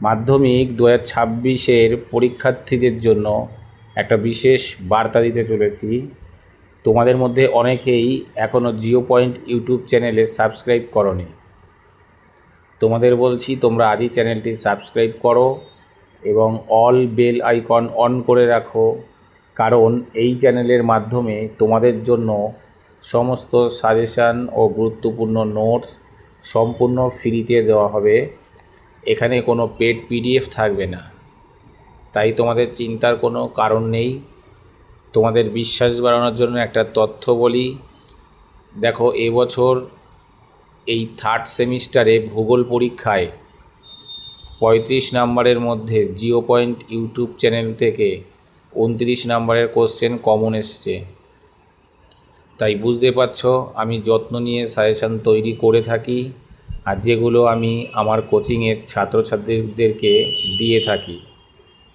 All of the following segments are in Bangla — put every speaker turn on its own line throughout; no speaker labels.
মাধ্যমিক 2026-এর পরীক্ষার্থীদের জন্য একটা বিশেষ বার্তা দিতে চলেছি। তোমাদের মধ্যে অনেকেই এখনও জিও পয়েন্ট ইউটিউব চ্যানেলে সাবস্ক্রাইব করোনি। তোমাদের বলছি তোমরা আজই চ্যানেলটি সাবস্ক্রাইব করো এবং অল বেল আইকন অন করে রাখো, কারণ এই চ্যানেলের মাধ্যমে তোমাদের জন্য সমস্ত সাজেশান ও গুরুত্বপূর্ণ নোটস সম্পূর্ণ ফ্রিতে দেওয়া হবে। এখানে কোনো পেড পিডিএফ থাকবে না, তাই তোমাদের চিন্তার কোনো কারণ নেই। তোমাদের বিশ্বাস বাড়ানোর জন্য একটা তথ্য বলি। দেখো, এবছর এই থার্ড সেমিস্টারে ভূগোল পরীক্ষায় 35 নম্বরের মধ্যে জিও পয়েন্ট ইউটিউব চ্যানেল থেকে 29 নম্বরের কোশ্চেন কমন এসছে। তাই বুঝতে পারছো আমি যত্ন নিয়ে সাজেশান তৈরি করে থাকি, আর যেগুলো আমি আমার কোচিংয়ের ছাত্রছাত্রীদেরকে দিয়ে থাকি,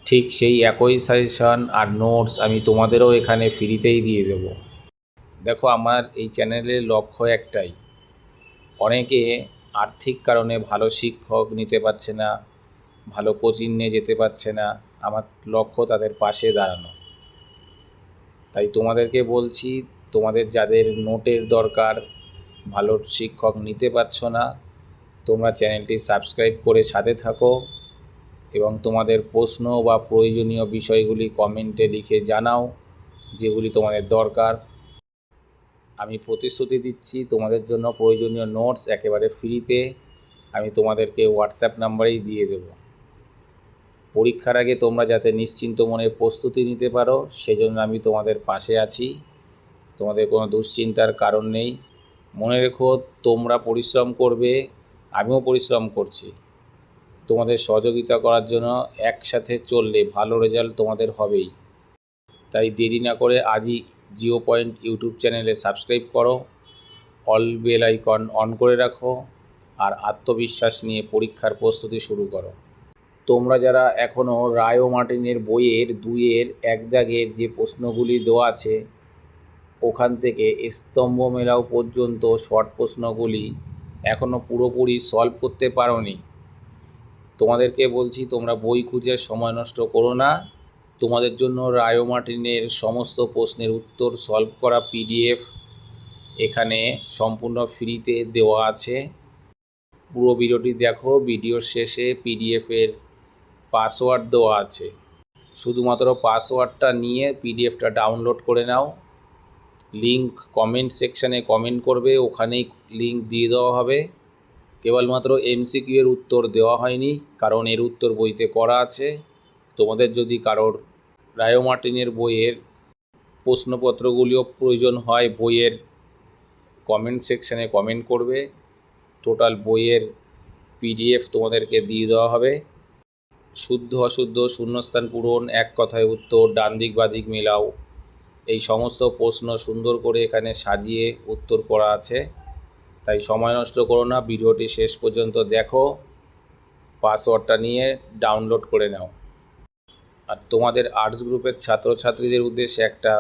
ঠিক সেই একই সাজেশান আর নোটস আমি তোমাদেরও এখানে ফ্রিতেই দিয়ে দেব। দেখো, আমার এই চ্যানেলের লক্ষ্য একটাই, অনেকে আর্থিক কারণে ভালো শিক্ষক নিতে পারছে না, ভালো কোচিং নিয়ে যেতে পারছে না। আমার লক্ষ্য তাদের পাশে দাঁড়ানো। তাই তোমাদেরকে বলছি, তোমাদের যাদের নোটের দরকার, ভালো শিক্ষক নিতে পারছো না, তোমরা চ্যানেলটি সাবস্ক্রাইব করে সাথে থাকো এবং তোমাদের প্রশ্ন বা প্রয়োজনীয় বিষয়গুলি কমেন্টে লিখে জানাও, যেগুলি তোমাদের দরকার। আমি প্রতিশ্রুতি দিচ্ছি তোমাদের জন্য প্রয়োজনীয় নোটস একেবারে ফ্রিতে আমি তোমাদেরকে হোয়াটসঅ্যাপ নাম্বারেই দিয়ে দেব। পরীক্ষার আগে তোমরা যাতে নিশ্চিন্ত মনে প্রস্তুতি নিতে পারো, সেজন্য আমি তোমাদের পাশে আছি। তোমাদের কোনো দুশ্চিন্তার কারণ নেই। মনে রেখো, তোমরা পরিশ্রম করবে, আমিও পরিশ্রম করছি। তোমাদের সহযোগিতা করার জন্য একসাথে চললে ভালো রেজাল্ট তোমাদের হবেই। তাই দেরি না করে আজই জিও পয়েন্ট ইউটিউব চ্যানেলে সাবস্ক্রাইব করো, অল বেল আইকন অন করে রাখো, আর আত্মবিশ্বাস নিয়ে পরীক্ষার প্রস্তুতি শুরু করো। তোমরা যারা এখনও রায় ও মার্টিনের বইয়ের 2-এর 1 দাগের যে প্রশ্নগুলি দেওয়া আছে, ওখান থেকে স্তম্ভ মেলাও পর্যন্ত শর্ট প্রশ্নগুলি এখনও পুরোপুরি সলভ করতে পারোনি, তোমাদেরকে বলছি তোমরা বই খুঁজে সময় নষ্ট করো না। তোমাদের জন্য রায় ও মার্টিনের সমস্ত প্রশ্নের উত্তর সলভ করা পিডিএফ এখানে সম্পূর্ণ ফ্রিতে দেওয়া আছে। পুরো ভিডিওটি দেখো, ভিডিওর শেষে পিডিএফের পাসওয়ার্ড দেওয়া আছে। শুধুমাত্র পাসওয়ার্ডটা নিয়ে পিডিএফটা ডাউনলোড করে নাও। লিঙ্ক কমেন্ট সেকশানে কমেন্ট করবে, ওখানেই লিঙ্ক দিয়ে দেওয়া হবে। কেবলমাত্র এমসিকিউ এর উত্তর দেওয়া হয়নি, কারণ এর উত্তর বইতে করা আছে। তোমাদের যদি কারোর রায় ও মার্টিনের বইয়ের প্রশ্নপত্রগুলিও প্রয়োজন হয়, বইয়ের কমেন্ট সেকশানে কমেন্ট করবে। টোটাল বইয়ের পিডিএফ তোমাদেরকে দিয়ে দেওয়া হবে। শুদ্ধ অশুদ্ধ, শূন্যস্থান পূরণ, এক কথায় উত্তর, ডান দিক বাঁ দিক মেলাও, এই সমস্ত প্রশ্ন সুন্দর করে এখানে সাজিয়ে উত্তর করা আছে। তাই সময় নষ্ট করো না, ভিডিওটি শেষ পর্যন্ত দেখো, পাসওয়ার্ডটা নিয়ে ডাউনলোড করে নাও। আর তোমাদের আর্টস গ্রুপের ছাত্রছাত্রীদের উদ্দেশ্যে একটা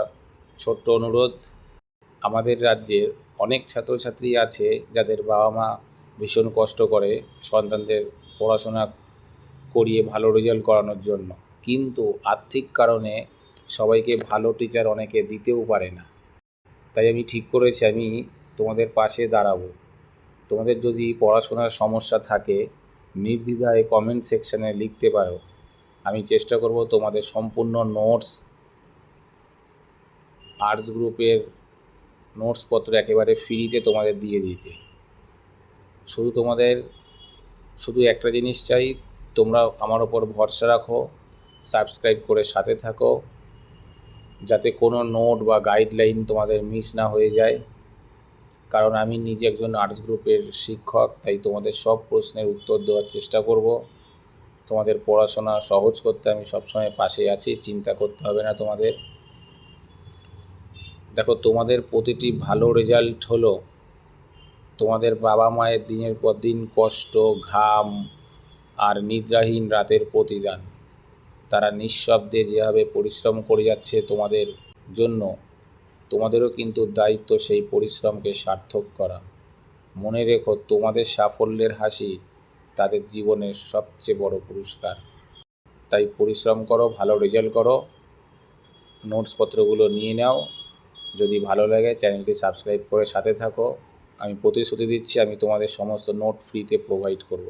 ছোট্ট অনুরোধ। আমাদের রাজ্যের অনেক ছাত্রছাত্রী আছে যাদের বাবা মা ভীষণ কষ্ট করে সন্তানদের পড়াশোনা করিয়ে ভালো রেজাল্ট করানোর জন্য, কিন্তু আর্থিক কারণে সবাইকে ভালো টিচার অনেকে দিতেও পারে না। তাই আমি ঠিক করেছি আমি তোমাদের পাশে দাঁড়াবো। তোমাদের যদি পড়াশোনার সমস্যা থাকে, নির্দ্বিধায় কমেন্ট সেকশানে লিখতে পারো। আমি চেষ্টা করব তোমাদের সম্পূর্ণ নোটস, আর্টস গ্রুপের নোটসপত্র একেবারে ফ্রিতে তোমাদের দিয়ে দিতে। শুধু একটা জিনিস চাই, তোমরা আমার ওপর ভরসা রাখো, সাবস্ক্রাইব করে সাথে থাকো, যাতে কোনো নোট বা গাইডলাইন তোমাদের মিস না হয়ে যায়। কারণ আমি নিজে একজন আর্টস গ্রুপের শিক্ষক, তাই তোমাদের সব প্রশ্নের উত্তর দেওয়ার চেষ্টা করব। তোমাদের পড়াশোনা সহজ করতে আমি সবসময় পাশে আছি, চিন্তা করতে হবে না তোমাদের। দেখো, তোমাদের প্রতিটি ভালো রেজাল্ট হলো তোমাদের বাবা মায়ের দিনের পর দিন কষ্ট, ঘাম আর নিদ্রাহীন রাতের প্রতিদান। তারা নিঃশব্দে যেভাবে পরিশ্রম করে যাচ্ছে তোমাদের জন্য, তোমাদেরও কিন্তু দায়িত্ব সেই পরিশ্রমকে সার্থক করা। মনে রেখো, তোমাদের সাফল্যের হাসি তাদের জীবনের সবচেয়ে বড় পুরস্কার। তাই পরিশ্রম করো, ভালো রেজাল্ট করো, নোটসপত্রগুলো নিয়ে নাও। যদি ভালো লাগে চ্যানেলটি সাবস্ক্রাইব করে সাথে থাকো। আমি প্রতিশ্রুতি দিচ্ছি আমি তোমাদের সমস্ত নোট ফ্রিতে প্রোভাইড করব।